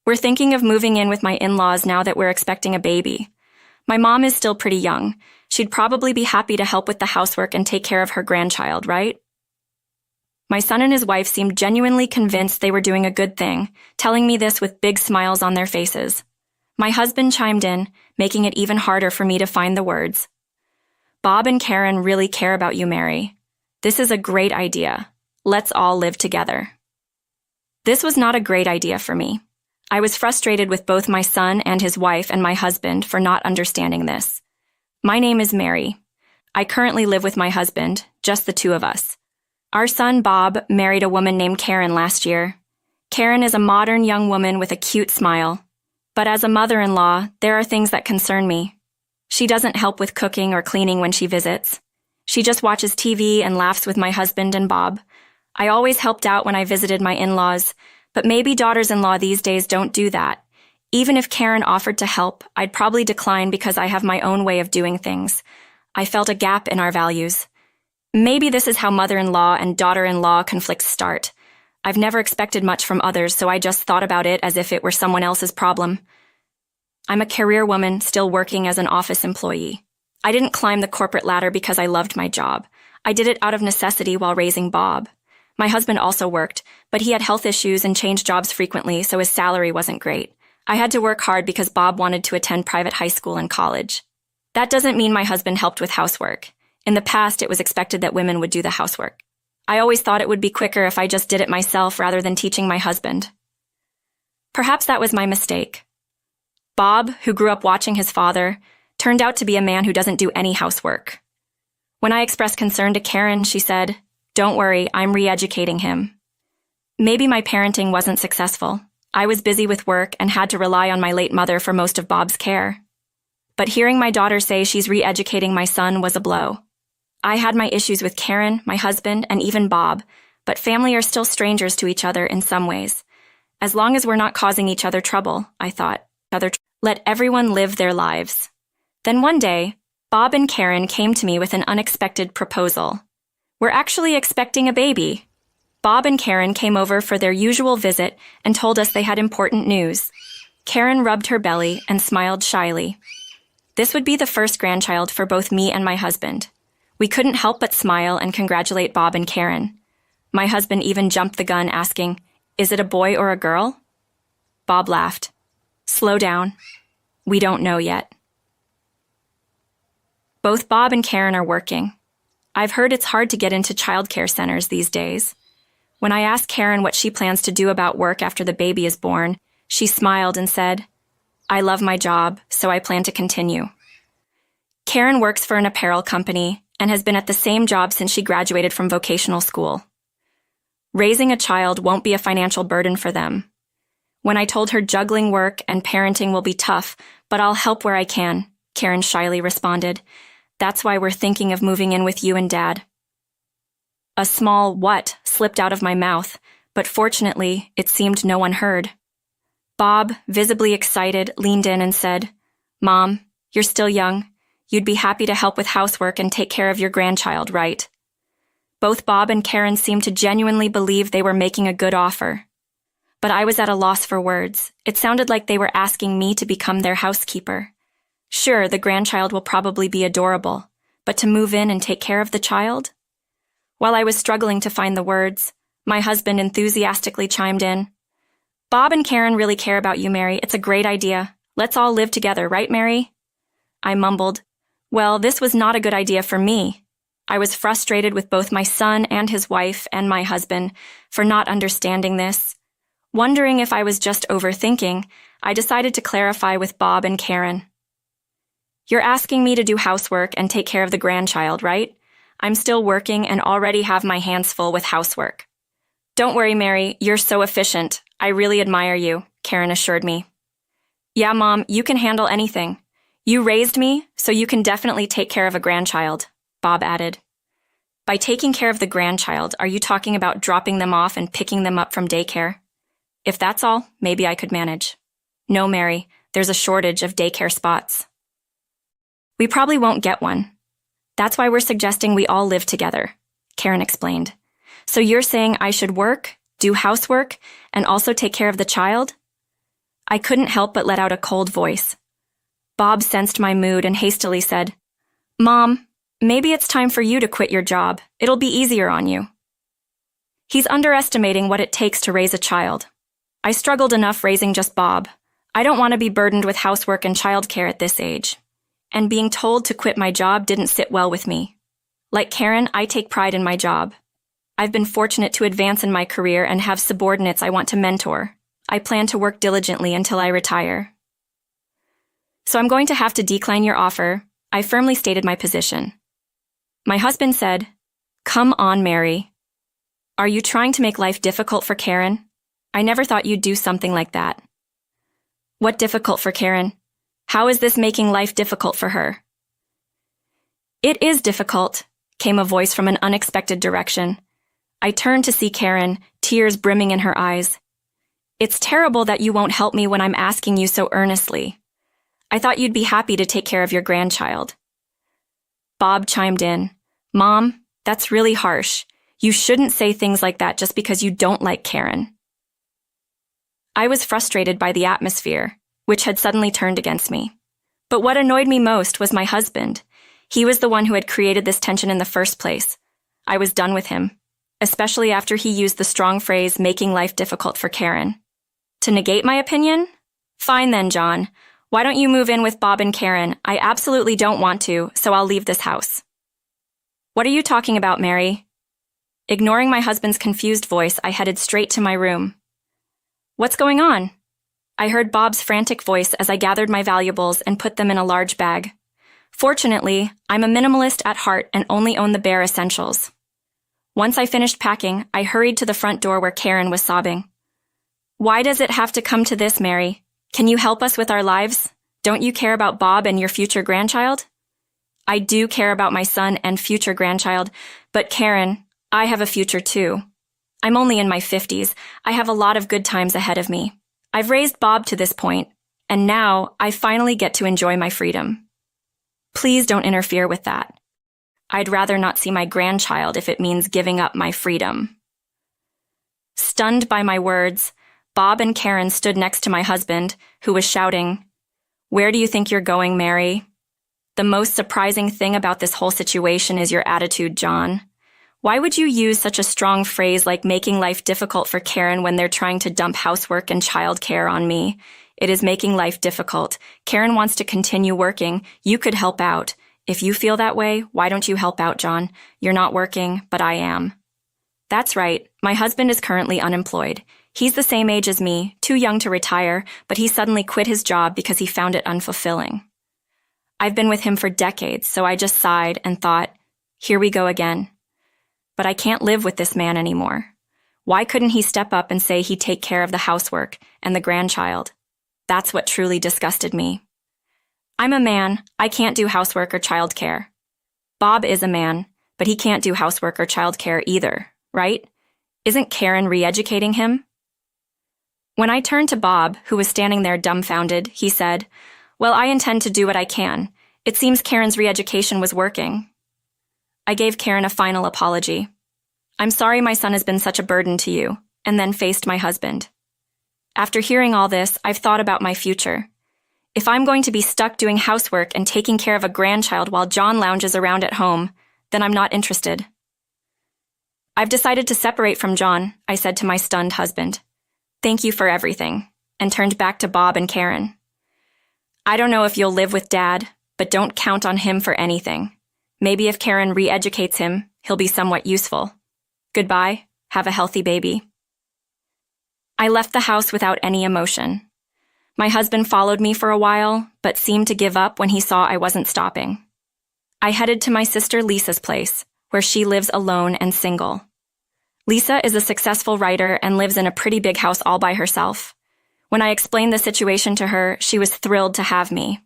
We're thinking of moving in with my in-laws now that we're expecting a baby. My mom is still pretty young. She'd probably be happy to help with the housework and take care of her grandchild, right? My son and his wife seemed genuinely convinced they were doing a good thing, telling me this with big smiles on their faces. My husband chimed in, making it even harder for me to find the words. Bob and Karen really care about you, Mary. This is a great idea. Let's all live together. This was not a great idea for me. I was frustrated with both my son and his wife and my husband for not understanding this. My name is Mary. I currently live with my husband, just the two of us. Our son, Bob, married a woman named Karen last year. Karen is a modern young woman with a cute smile. But as a mother-in-law, there are things that concern me. She doesn't help with cooking or cleaning when she visits. She just watches TV and laughs with my husband and Bob. I always helped out when I visited my in-laws, but maybe daughters-in-law these days don't do that. Even if Karen offered to help, I'd probably decline because I have my own way of doing things. I felt a gap in our values. Maybe this is how mother-in-law and daughter-in-law conflicts start. I've never expected much from others, so I just thought about it as if it were someone else's problem. I'm a career woman still working as an office employee. I didn't climb the corporate ladder because I loved my job. I did it out of necessity while raising Bob. My husband also worked, but he had health issues and changed jobs frequently, so his salary wasn't great. I had to work hard because Bob wanted to attend private high school and college. That doesn't mean my husband helped with housework. In the past, it was expected that women would do the housework. I always thought it would be quicker if I just did it myself rather than teaching my husband. Perhaps that was my mistake. Bob, who grew up watching his father, turned out to be a man who doesn't do any housework. When I expressed concern to Karen, she said, "Don't worry, I'm re-educating him." Maybe my parenting wasn't successful. I was busy with work and had to rely on my late mother for most of Bob's care. But hearing my daughter say she's re-educating my son was a blow. I had my issues with Karen, my husband, and even Bob, but family are still strangers to each other in some ways. As long as we're not causing each other trouble, I thought, let everyone live their lives. Then one day, Bob and Karen came to me with an unexpected proposal. We're actually expecting a baby. Bob and Karen came over for their usual visit and told us they had important news. Karen rubbed her belly and smiled shyly. This would be the first grandchild for both me and my husband. We couldn't help but smile and congratulate Bob and Karen. My husband even jumped the gun asking, "Is it a boy or a girl?" Bob laughed. "Slow down. We don't know yet." Both Bob and Karen are working. I've heard it's hard to get into childcare centers these days. When I asked Karen what she plans to do about work after the baby is born, she smiled and said, "I love my job, so I plan to continue." Karen works for an apparel company and has been at the same job since she graduated from vocational school. Raising a child won't be a financial burden for them. When I told her juggling work and parenting will be tough, but I'll help where I can, Karen shyly responded. That's why we're thinking of moving in with you and Dad. A small "what" slipped out of my mouth, but fortunately, it seemed no one heard. Bob, visibly excited, leaned in and said, "Mom, you're still young. You'd be happy to help with housework and take care of your grandchild, right?" Both Bob and Karen seemed to genuinely believe they were making a good offer. But I was at a loss for words. It sounded like they were asking me to become their housekeeper. Sure, the grandchild will probably be adorable, but to move in and take care of the child? While I was struggling to find the words, my husband enthusiastically chimed in. "Bob and Karen really care about you, Mary. It's a great idea. Let's all live together, right, Mary?" I mumbled, "Well, this was not a good idea for me." I was frustrated with both my son and his wife and my husband for not understanding this. Wondering if I was just overthinking, I decided to clarify with Bob and Karen. "You're asking me to do housework and take care of the grandchild, right? I'm still working and already have my hands full with housework." "Don't worry, Mary, you're so efficient. I really admire you," Karen assured me. "Yeah, Mom, you can handle anything. You raised me, so you can definitely take care of a grandchild," Bob added. "By taking care of the grandchild, are you talking about dropping them off and picking them up from daycare?" "If that's all, maybe I could manage." "No, Mary, there's a shortage of daycare spots." "We probably won't get one. That's why we're suggesting we all live together," Karen explained. "So you're saying I should work, do housework, and also take care of the child?" I couldn't help but let out a cold voice. Bob sensed my mood and hastily said, "Mom, maybe it's time for you to quit your job. It'll be easier on you." He's underestimating what it takes to raise a child. I struggled enough raising just Bob. I don't want to be burdened with housework and childcare at this age. And being told to quit my job didn't sit well with me. Like Karen, I take pride in my job. I've been fortunate to advance in my career and have subordinates I want to mentor. I plan to work diligently until I retire. "So I'm going to have to decline your offer," I firmly stated my position. My husband said, "Come on, Mary. Are you trying to make life difficult for Karen? I never thought you'd do something like that." "What difficult for Karen? How is this making life difficult for her?" "It is difficult," came a voice from an unexpected direction. I turned to see Karen, tears brimming in her eyes. "It's terrible that you won't help me when I'm asking you so earnestly. I thought you'd be happy to take care of your grandchild." Bob chimed in, "Mom, that's really harsh. You shouldn't say things like that just because you don't like Karen." I was frustrated by the atmosphere, which had suddenly turned against me. But what annoyed me most was my husband. He was the one who had created this tension in the first place. I was done with him, especially after he used the strong phrase, "making life difficult for Karen." To negate my opinion? Fine then, John. Why don't you move in with Bob and Karen? I absolutely don't want to, so I'll leave this house. "What are you talking about, Mary?" Ignoring my husband's confused voice, I headed straight to my room. "What's going on?" I heard Bob's frantic voice as I gathered my valuables and put them in a large bag. Fortunately, I'm a minimalist at heart and only own the bare essentials. Once I finished packing, I hurried to the front door where Karen was sobbing. "Why does it have to come to this, Mary? Can you help us with our lives? Don't you care about Bob and your future grandchild?" "I do care about my son and future grandchild, but Karen, I have a future too. I'm only in my 50s. I have a lot of good times ahead of me. I've raised Bob to this point, and now I finally get to enjoy my freedom. Please don't interfere with that. I'd rather not see my grandchild if it means giving up my freedom." Stunned by my words, Bob and Karen stood next to my husband, who was shouting, "Where do you think you're going, Mary? The most surprising thing about this whole situation is your attitude, John. Why would you use such a strong phrase like making life difficult for Karen when they're trying to dump housework and childcare on me? It is making life difficult. Karen wants to continue working. You could help out. If you feel that way, why don't you help out, John? You're not working, but I am." "That's right. My husband is currently unemployed. He's the same age as me, too young to retire, but he suddenly quit his job because he found it unfulfilling. I've been with him for decades, so I just sighed and thought, here we go again. But I can't live with this man anymore. Why couldn't he step up and say he'd take care of the housework and the grandchild? That's what truly disgusted me. I'm a man. I can't do housework or childcare. Bob is a man, but he can't do housework or childcare either, right? Isn't Karen re-educating him?" When I turned to Bob, who was standing there dumbfounded, he said, "Well, I intend to do what I can. It seems Karen's re-education was working." I gave Karen a final apology. "I'm sorry my son has been such a burden to you," and then faced my husband. After hearing all this, I've thought about my future. If I'm going to be stuck doing housework and taking care of a grandchild while John lounges around at home, then I'm not interested. "I've decided to separate from John," I said to my stunned husband. "Thank you for everything," and turned back to Bob and Karen. "I don't know if you'll live with Dad, but don't count on him for anything. Maybe if Karen re-educates him, he'll be somewhat useful. Goodbye. Have a healthy baby." I left the house without any emotion. My husband followed me for a while, but seemed to give up when he saw I wasn't stopping. I headed to my sister Lisa's place, where she lives alone and single. Lisa is a successful writer and lives in a pretty big house all by herself. When I explained the situation to her, she was thrilled to have me.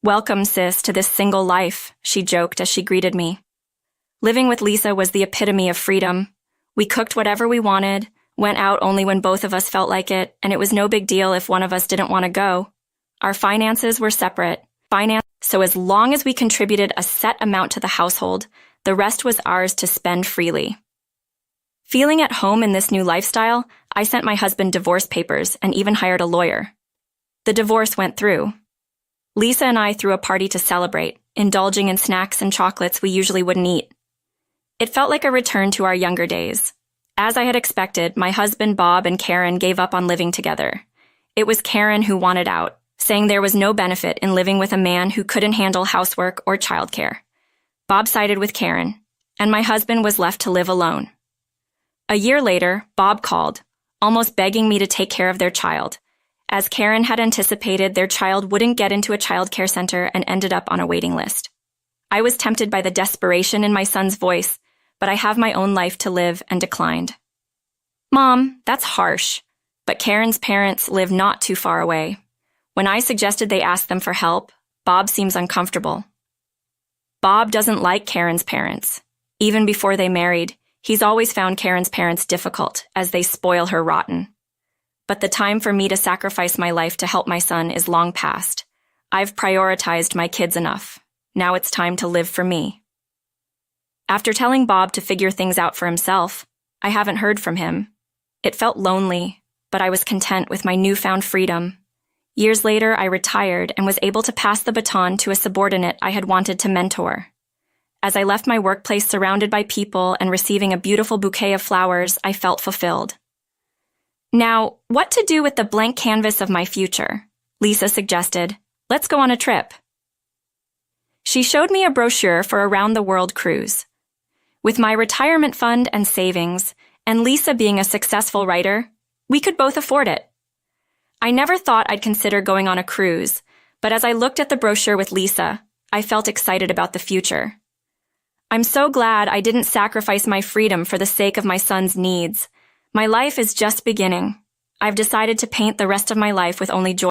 "Welcome, sis, to this single life," she joked as she greeted me. Living with Lisa was the epitome of freedom. We cooked whatever we wanted, went out only when both of us felt like it, and it was no big deal if one of us didn't want to go. Our finances were separate, so as long as we contributed a set amount to the household, the rest was ours to spend freely. Feeling at home in this new lifestyle, I sent my husband divorce papers and even hired a lawyer. The divorce went through. Lisa and I threw a party to celebrate, indulging in snacks and chocolates we usually wouldn't eat. It felt like a return to our younger days. As I had expected, my husband Bob and Karen gave up on living together. It was Karen who wanted out, saying there was no benefit in living with a man who couldn't handle housework or childcare. Bob sided with Karen, and my husband was left to live alone. A year later, Bob called, almost begging me to take care of their child. As Karen had anticipated, their child wouldn't get into a childcare center and ended up on a waiting list. I was tempted by the desperation in my son's voice, but I have my own life to live and declined. Mom, that's harsh. But Karen's parents live not too far away. When I suggested they ask them for help, Bob seems uncomfortable. Bob doesn't like Karen's parents. Even before they married, he's always found Karen's parents difficult, as they spoil her rotten. But the time for me to sacrifice my life to help my son is long past. I've prioritized my kids enough. Now it's time to live for me. After telling Bob to figure things out for himself, I haven't heard from him. It felt lonely, but I was content with my newfound freedom. Years later, I retired and was able to pass the baton to a subordinate I had wanted to mentor. As I left my workplace surrounded by people and receiving a beautiful bouquet of flowers, I felt fulfilled. Now, what to do with the blank canvas of my future? Lisa suggested, let's go on a trip. She showed me a brochure for a round-the-world cruise. With my retirement fund and savings, and Lisa being a successful writer, we could both afford it. I never thought I'd consider going on a cruise, but as I looked at the brochure with Lisa, I felt excited about the future. I'm so glad I didn't sacrifice my freedom for the sake of my son's needs. My life is just beginning. I've decided to paint the rest of my life with only joy.